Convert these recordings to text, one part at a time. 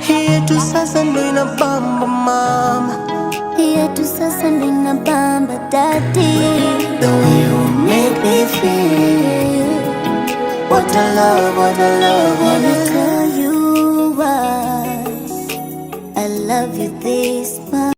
yetu sasa ndo inabamba mama, yetu sasa ndo inabamba daddy. the way you make me feel, what a love, what a love, what Let a me love. tell you why I love you this much.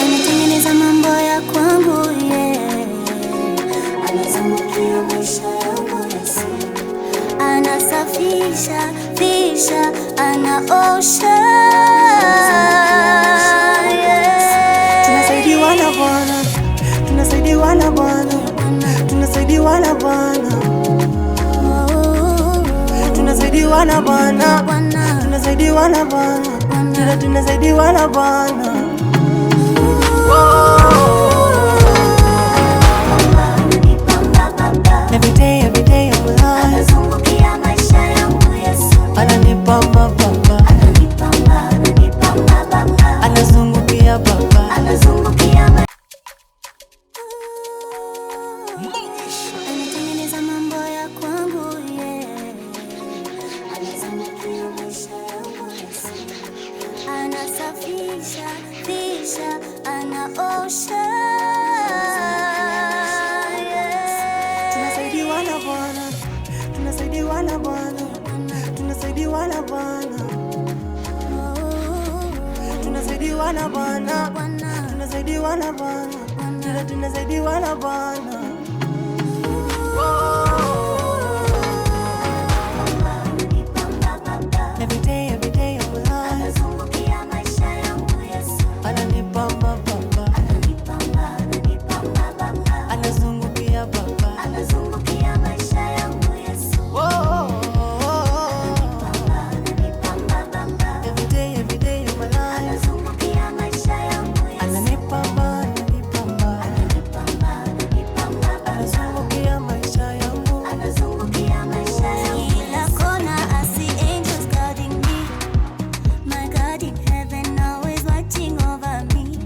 Anatengeneza mambo ya kwangu, yeah. Anazungukia maisha yangu, yes. Anasafisha, fisha, anaosha, yeah. Tunasaidiwa na Bwana, tunasaidiwa na Bwana, tunasaidiwa na Bwana, tunasaidiwa na Bwana, tunasaidiwa na Bwana, tunasaidiwa na Bwana. Every day of my life, Anazungukia maisha yangu, Yesu. ananipamba baba, anazungukia baba, Anazungukia anatengeneza mambo ya kwangu, yeah. Anazungukia maisha yangu, Yesu. Anasafisha, fisha, anaosha, yeah. tunasaidiwa na Bwana, tunasaidiwa na Bwana, tunasaidiwa na Bwana, tunasaidiwa na Bwana, tunasaidiwa na Bwana, tunasaidiwa na Bwana. Every day of my life, Anazungukia maisha yangu, Yesu. ananipamba baba, anazungukia baba, Anazungukia maisha yangu, Yesu. every day of my life, Anazungukia maisha yangu, Yesu. ananipamba, ananipamba, anazungukia maisha yangu. Anazungukia maisha yangu. Kila kona I see angels guarding me. My God in heaven always watching over me.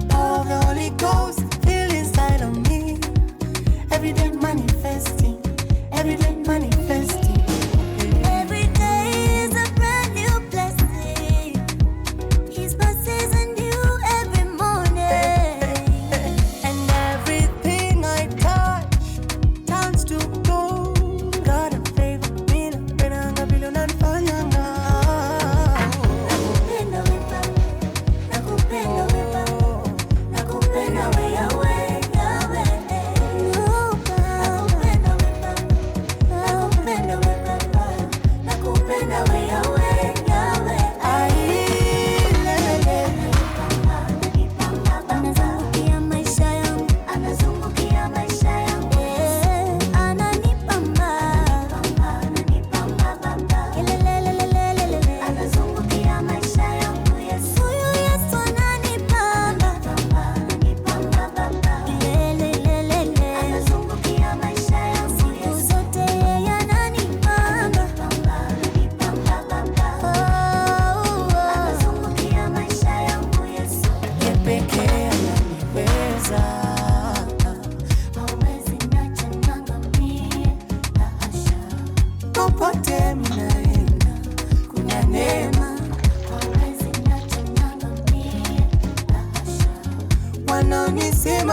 Power of the Holy Ghost feel inside of me. Every day manifesting, every day manifesting. Every day is a brand new blessing. His mercies are new every morning. And everything I touch turns to gold. God of favor, mina penanga billion and fanyanga. Nakupenda we Baba, nakupenda we Baba, nakupenda we Yahweh, Yahweh. Nobody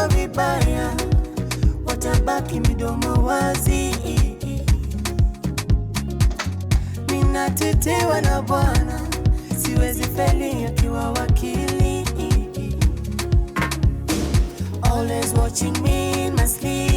wakisema vibaya watabaki midomo wazi. Ninatetewa na Bwana, siwezi feli akiwa wakili. Always watching me in my sleep.